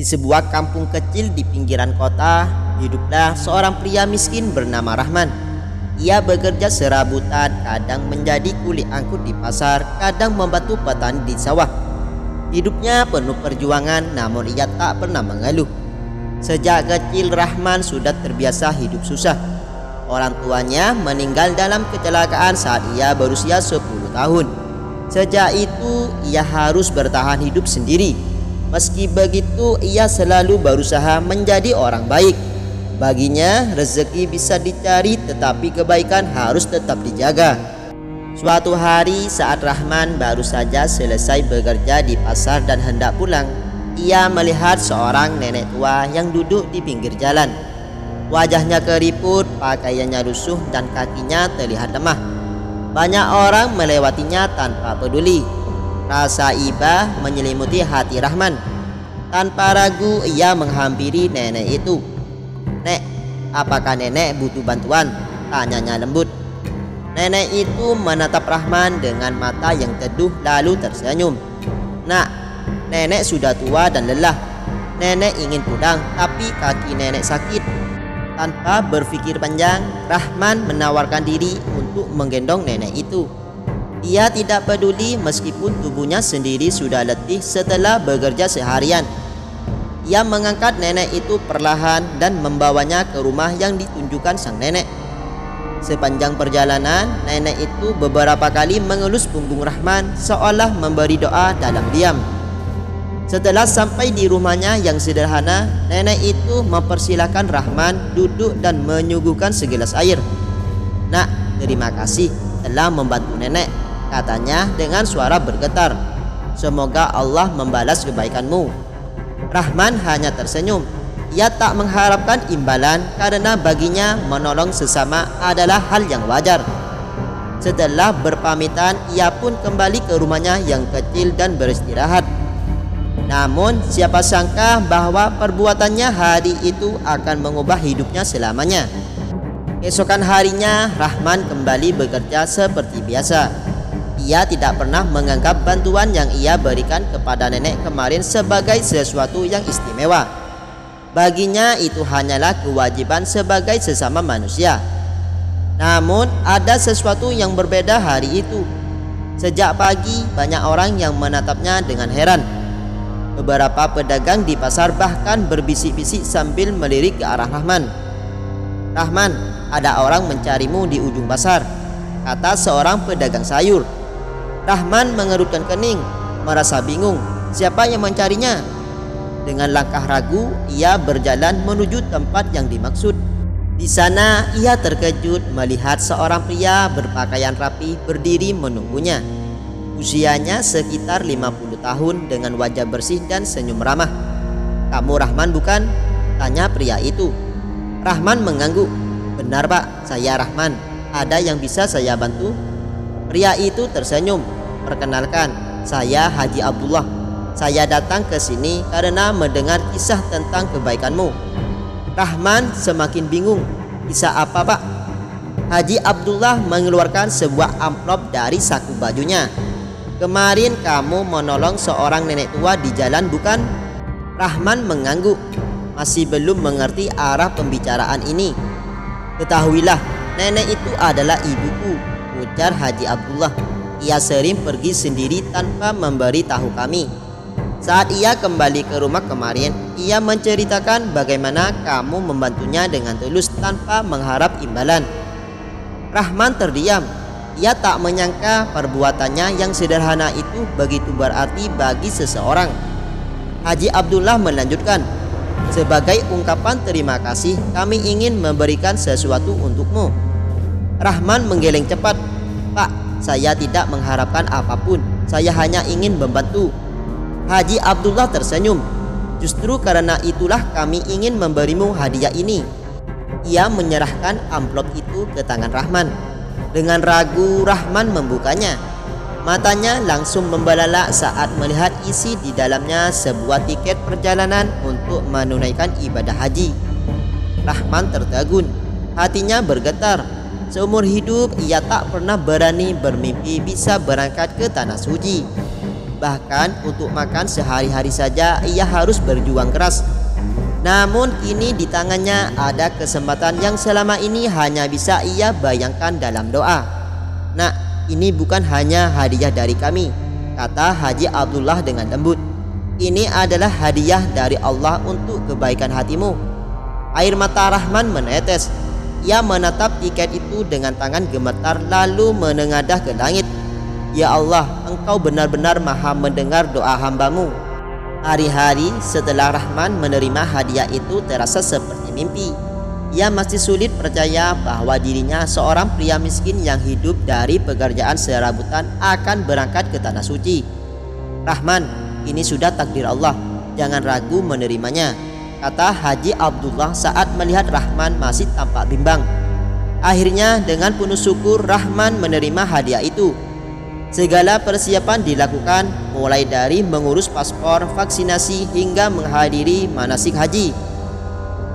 Di sebuah kampung kecil di pinggiran kota, hiduplah seorang pria miskin bernama Rahman. Ia bekerja serabutan, kadang menjadi kuli angkut di pasar, kadang membantu petani di sawah. Hidupnya penuh perjuangan, namun ia tak pernah mengeluh. Sejak kecil Rahman sudah terbiasa hidup susah. Orang tuanya meninggal dalam kecelakaan saat ia berusia 10 tahun. Sejak itu ia harus bertahan hidup sendiri. Meski begitu, ia selalu berusaha menjadi orang baik. Baginya, rezeki bisa dicari, tetapi kebaikan harus tetap dijaga. Suatu hari saat Rahman baru saja selesai bekerja di pasar dan hendak pulang, ia melihat seorang nenek tua yang duduk di pinggir jalan. Wajahnya keriput, pakaiannya lusuh, dan kakinya terlihat lemah. Banyak orang melewatinya tanpa peduli. Rasa iba menyelimuti hati Rahman. Tanpa ragu ia menghampiri nenek itu. "Nek, apakah nenek butuh bantuan?" tanyanya lembut. Nenek itu menatap Rahman dengan mata yang teduh lalu tersenyum. "Nak, nenek sudah tua dan lelah. Nenek ingin pulang, tapi kaki nenek sakit." Tanpa berpikir panjang, Rahman menawarkan diri untuk menggendong nenek itu. Ia tidak peduli meskipun tubuhnya sendiri sudah letih setelah bekerja seharian. Ia mengangkat nenek itu perlahan dan membawanya ke rumah yang ditunjukkan sang nenek. Sepanjang perjalanan, nenek itu beberapa kali mengelus punggung Rahman seolah memberi doa dalam diam. Setelah sampai di rumahnya yang sederhana, nenek itu mempersilahkan Rahman duduk dan menyuguhkan segelas air. "Nak, terima kasih telah membantu nenek," katanya dengan suara bergetar. "Semoga Allah membalas kebaikanmu." Rahman hanya tersenyum. Ia tak mengharapkan imbalan karena baginya menolong sesama adalah hal yang wajar. Setelah berpamitan, ia pun kembali ke rumahnya yang kecil dan beristirahat. Namun siapa sangka bahwa perbuatannya hari itu akan mengubah hidupnya selamanya. Keesokan harinya Rahman kembali bekerja seperti biasa. Ia tidak pernah menganggap bantuan yang ia berikan kepada nenek kemarin sebagai sesuatu yang istimewa. Baginya itu hanyalah kewajiban sebagai sesama manusia. Namun ada sesuatu yang berbeda hari itu. Sejak pagi banyak orang yang menatapnya dengan heran. Beberapa pedagang di pasar bahkan berbisik-bisik sambil melirik ke arah Rahman. "Rahman, ada orang mencarimu di ujung pasar," kata seorang pedagang sayur. Rahman mengerutkan kening, merasa bingung. Siapa yang mencarinya? Dengan langkah ragu, ia berjalan menuju tempat yang dimaksud. Di sana, ia terkejut melihat seorang pria berpakaian rapi berdiri menunggunya. Usianya sekitar 50 tahun dengan wajah bersih dan senyum ramah. "Kamu Rahman bukan?" tanya pria itu. Rahman mengangguk. "Benar Pak, saya Rahman. Ada yang bisa saya bantu?" Pria itu tersenyum. "Perkenalkan, saya Haji Abdullah. Saya datang ke sini karena mendengar kisah tentang kebaikanmu." Rahman semakin bingung. "Kisah apa Pak?" Haji Abdullah mengeluarkan sebuah amplop dari saku bajunya. "Kemarin kamu menolong seorang nenek tua di jalan bukan?" Rahman mengangguk, masih belum mengerti arah pembicaraan ini. "Ketahuilah, nenek itu adalah ibuku," ujar Haji Abdullah. "Ia sering pergi sendiri tanpa memberi tahu kami. Saat ia kembali ke rumah kemarin, ia menceritakan bagaimana kamu membantunya dengan tulus tanpa mengharap imbalan." Rahman terdiam. Ia tak menyangka perbuatannya yang sederhana itu begitu berarti bagi seseorang. Haji Abdullah melanjutkan, "Sebagai ungkapan terima kasih, kami ingin memberikan sesuatu untukmu." Rahman menggeleng cepat. "Pak, saya tidak mengharapkan apapun. Saya hanya ingin membantu." Haji Abdullah tersenyum. "Justru karena itulah kami ingin memberimu hadiah ini." Ia menyerahkan amplop itu ke tangan Rahman. Dengan ragu Rahman membukanya. Matanya langsung membelalak saat melihat isi di dalamnya sebuah tiket perjalanan untuk menunaikan ibadah haji. Rahman tertegun, hatinya bergetar. Seumur hidup ia tak pernah berani bermimpi bisa berangkat ke tanah suci. Bahkan untuk makan sehari-hari saja ia harus berjuang keras. Namun kini di tangannya ada kesempatan yang selama ini hanya bisa ia bayangkan dalam doa. "Nak, ini bukan hanya hadiah dari kami," kata Haji Abdullah dengan lembut. "Ini adalah hadiah dari Allah untuk kebaikan hatimu." Air mata Rahman menetes. Ia menatap tiket itu dengan tangan gemetar lalu menengadah ke langit. "Ya Allah, Engkau benar-benar maha mendengar doa hambamu." Hari-hari setelah Rahman menerima hadiah itu terasa seperti mimpi. Ia masih sulit percaya bahwa dirinya seorang pria miskin yang hidup dari pekerjaan serabutan akan berangkat ke tanah suci. "Rahman, ini sudah takdir Allah, jangan ragu menerimanya," kata Haji Abdullah saat melihat Rahman masih tampak bimbang. Akhirnya dengan penuh syukur Rahman menerima hadiah itu. Segala persiapan dilakukan, mulai dari mengurus paspor, vaksinasi hingga menghadiri manasik haji.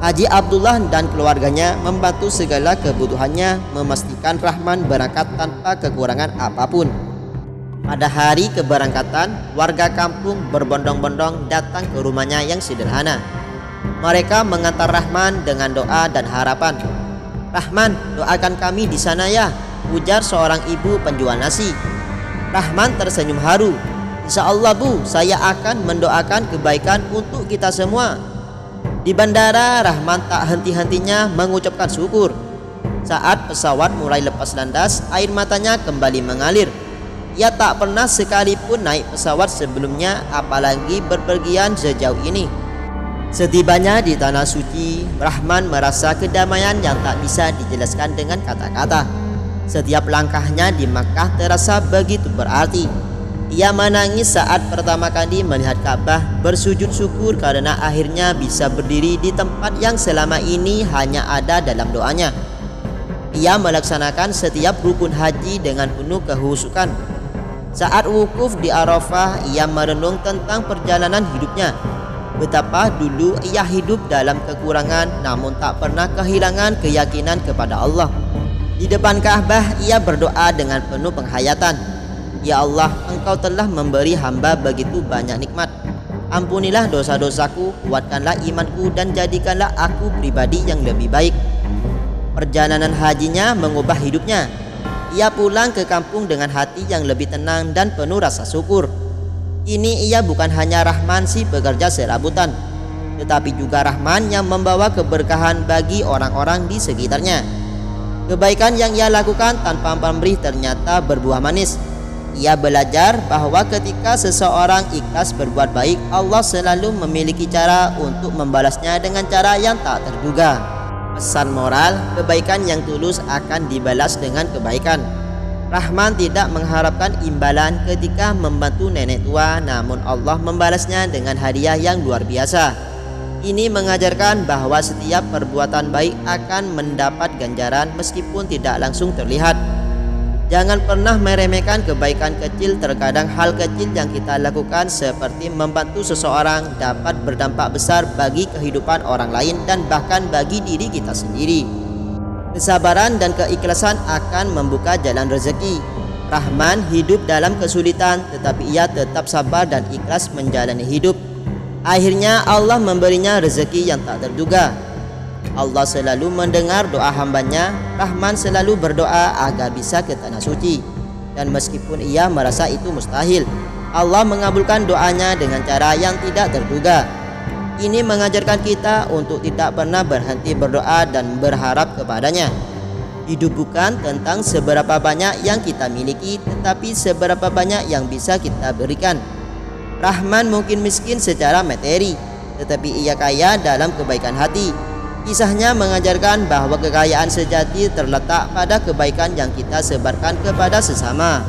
Haji Abdullah dan keluarganya membantu segala kebutuhannya, memastikan Rahman berangkat tanpa kekurangan apapun. Pada hari keberangkatan, warga kampung berbondong-bondong datang ke rumahnya yang sederhana. Mereka mengantar Rahman dengan doa dan harapan. "Rahman, doakan kami di sana ya," ujar seorang ibu penjual nasi. Rahman tersenyum haru. "Insya Allah Bu, saya akan mendoakan kebaikan untuk kita semua." Di bandara, Rahman tak henti-hentinya mengucapkan syukur. Saat pesawat mulai lepas landas, air matanya kembali mengalir. Ia tak pernah sekalipun naik pesawat sebelumnya, apalagi berpergian sejauh ini. Setibanya di tanah suci, Rahman merasa kedamaian yang tak bisa dijelaskan dengan kata-kata. Setiap langkahnya di Makkah terasa begitu berarti. Ia menangis saat pertama kali melihat Ka'bah, bersujud syukur karena akhirnya bisa berdiri di tempat yang selama ini hanya ada dalam doanya. Ia melaksanakan setiap rukun haji dengan penuh kehusukan. Saat wukuf di Arafah, ia merenung tentang perjalanan hidupnya. Betapa dulu ia hidup dalam kekurangan, namun tak pernah kehilangan keyakinan kepada Allah. Di depan Ka'bah, ia berdoa dengan penuh penghayatan. "Ya Allah, Engkau telah memberi hamba begitu banyak nikmat. Ampunilah dosa-dosaku, kuatkanlah imanku, dan jadikanlah aku pribadi yang lebih baik." Perjalanan hajinya mengubah hidupnya. Ia pulang ke kampung dengan hati yang lebih tenang dan penuh rasa syukur. Kini ia bukan hanya Rahman si pekerja serabutan, tetapi juga Rahman yang membawa keberkahan bagi orang-orang di sekitarnya. Kebaikan yang ia lakukan tanpa pamrih ternyata berbuah manis. Ia belajar bahwa ketika seseorang ikhlas berbuat baik, Allah selalu memiliki cara untuk membalasnya dengan cara yang tak terduga. Pesan moral, kebaikan yang tulus akan dibalas dengan kebaikan. Rahman tidak mengharapkan imbalan ketika membantu nenek tua, namun Allah membalasnya dengan hadiah yang luar biasa. Ini mengajarkan bahwa setiap perbuatan baik akan mendapat ganjaran meskipun tidak langsung terlihat. Jangan pernah meremehkan kebaikan kecil. Terkadang hal kecil yang kita lakukan seperti membantu seseorang dapat berdampak besar bagi kehidupan orang lain dan bahkan bagi diri kita sendiri. Kesabaran dan keikhlasan akan membuka jalan rezeki. Rahman hidup dalam kesulitan, tetapi ia tetap sabar dan ikhlas menjalani hidup. Akhirnya Allah memberinya rezeki yang tak terduga. Allah selalu mendengar doa hambanya. Rahman selalu berdoa agar bisa ke tanah suci. Dan meskipun ia merasa itu mustahil, Allah mengabulkan doanya dengan cara yang tidak terduga. Ini mengajarkan kita untuk tidak pernah berhenti berdoa dan berharap kepadanya. Hidup bukan tentang seberapa banyak yang kita miliki, tetapi seberapa banyak yang bisa kita berikan. Rahman mungkin miskin secara materi, tetapi ia kaya dalam kebaikan hati. Kisahnya mengajarkan bahwa kekayaan sejati terletak pada kebaikan yang kita sebarkan kepada sesama.